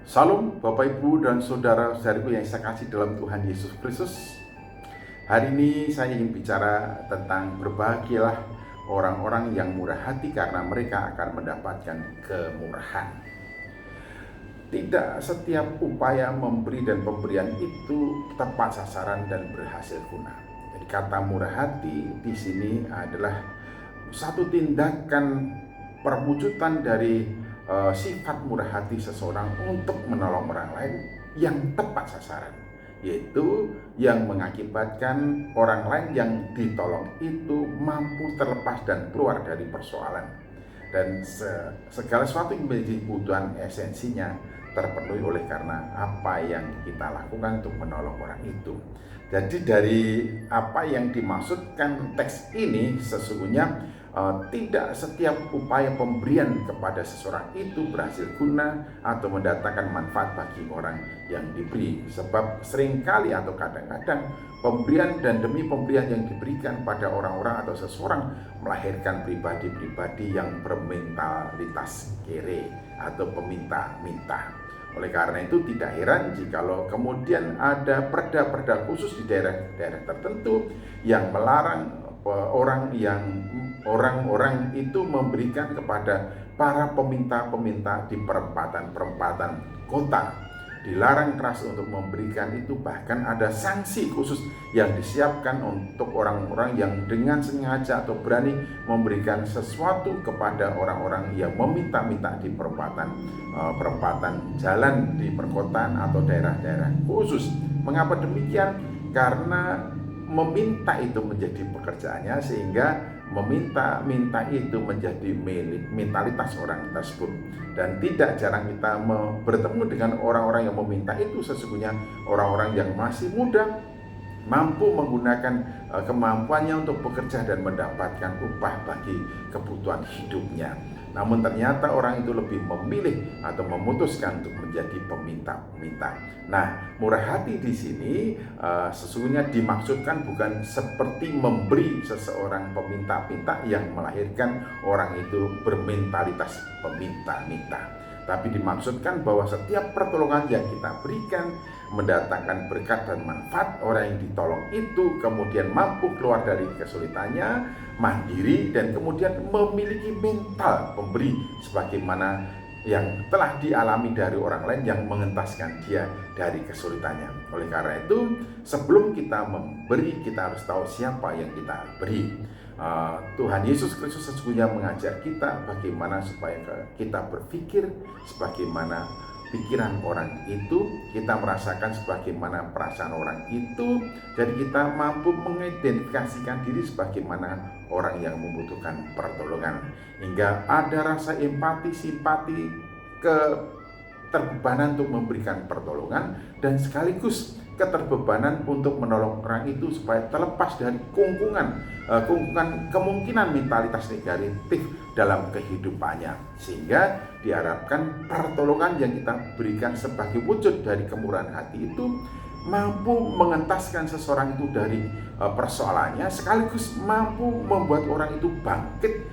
Salam Bapak Ibu dan saudara-saudariku yang saya kasih dalam Tuhan Yesus Kristus. Hari ini saya ingin bicara tentang berbahagialah orang-orang yang murah hati karena mereka akan mendapatkan kemurahan. Tidak setiap upaya memberi dan pemberian itu tepat sasaran dan berhasil guna. Jadi kata murah hati di sini adalah satu tindakan perwujudan dari sifat murah hati seseorang untuk menolong orang lain yang tepat sasaran, yaitu yang mengakibatkan orang lain yang ditolong itu mampu terlepas dan keluar dari persoalan, dan segala sesuatu yang menjadi kebutuhan esensinya terpenuhi oleh karena apa yang kita lakukan untuk menolong orang itu. Jadi dari apa yang dimaksudkan teks ini sesungguhnya tidak setiap upaya pemberian kepada seseorang itu berhasil guna atau mendatangkan manfaat bagi orang yang diberi. Sebab seringkali atau kadang-kadang pemberian dan demi pemberian yang diberikan pada orang-orang atau seseorang melahirkan pribadi-pribadi yang bermentalitas kere atau peminta-minta. Oleh karena itu tidak heran jikalau kemudian ada perda-perda khusus di daerah-daerah tertentu yang melarang orang-orang itu memberikan kepada para peminta-peminta di perempatan-perempatan kota. Dilarang keras untuk memberikan itu, bahkan ada sanksi khusus yang disiapkan untuk orang-orang yang dengan sengaja atau berani memberikan sesuatu kepada orang-orang yang meminta-minta di perempatan jalan di perkotaan atau daerah-daerah khusus. Mengapa demikian? Karena meminta itu menjadi pekerjaannya, sehingga meminta-minta itu menjadi mentalitas orang tersebut. Dan tidak jarang kita bertemu dengan orang-orang yang meminta itu sesungguhnya orang-orang yang masih muda, mampu menggunakan kemampuannya untuk bekerja dan mendapatkan upah bagi kebutuhan hidupnya. Namun ternyata orang itu lebih memilih atau memutuskan untuk menjadi peminta-minta. Nah, murah hati di sini sesungguhnya dimaksudkan bukan seperti memberi seseorang peminta-minta yang melahirkan orang itu bermentalitas peminta-minta. Tapi dimaksudkan bahwa setiap pertolongan yang kita berikan mendatangkan berkat dan manfaat. Orang yang ditolong itu kemudian mampu keluar dari kesulitannya, mandiri, dan kemudian memiliki mental pemberi sebagaimana yang telah dialami dari orang lain yang mengentaskan dia dari kesulitannya. Oleh karena itu, sebelum kita memberi, kita harus tahu siapa yang kita beri. Tuhan Yesus Kristus sesungguhnya mengajar kita bagaimana supaya kita berpikir sebagaimana pikiran orang itu, kita merasakan sebagaimana perasaan orang itu. Jadi kita mampu mengidentifikasikan diri sebagaimana orang yang membutuhkan pertolongan, hingga ada rasa empati, simpati, keterbebanan untuk memberikan pertolongan, dan sekaligus keterbebanan untuk menolong orang itu supaya terlepas dari kemungkinan mentalitas negatif dalam kehidupannya, sehingga diharapkan pertolongan yang kita berikan sebagai wujud dari kemurahan hati itu mampu mengentaskan seseorang itu dari persoalannya, sekaligus mampu membuat orang itu bangkit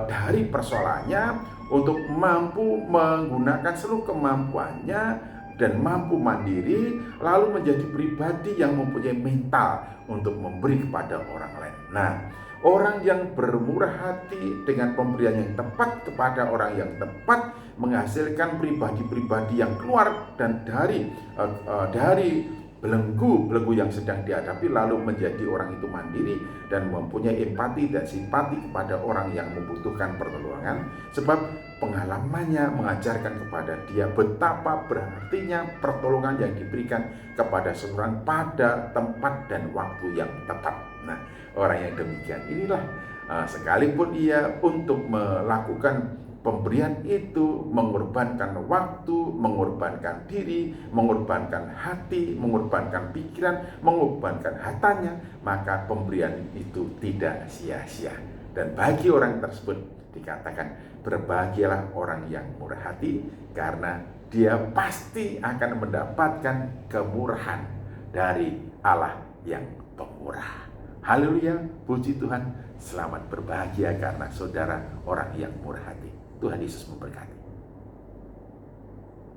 dari persoalannya untuk mampu menggunakan seluruh kemampuannya dan mampu mandiri, lalu menjadi pribadi yang mempunyai mental untuk memberi kepada orang lain. Nah, orang yang bermurah hati dengan pemberian yang tepat kepada orang yang tepat menghasilkan pribadi-pribadi yang keluar dan dari belenggu yang sedang dihadapi, lalu menjadi orang itu mandiri dan mempunyai empati dan simpati kepada orang yang membutuhkan pertolongan, sebab pengalamannya mengajarkan kepada dia betapa berartinya pertolongan yang diberikan kepada seseorang pada tempat dan waktu yang tepat. Nah, orang yang demikian inilah sekalipun ia untuk melakukan pemberian itu mengorbankan waktu, mengorbankan diri, mengorbankan hati, mengorbankan pikiran, mengorbankan hartanya, maka pemberian itu tidak sia-sia. Dan bagi orang tersebut dikatakan, berbahagialah orang yang murah hati, karena dia pasti akan mendapatkan kemurahan dari Allah yang pemurah. Haleluya, puji Tuhan. Selamat berbahagia karena saudara orang yang murah hati. Tuhan Yesus memberkati.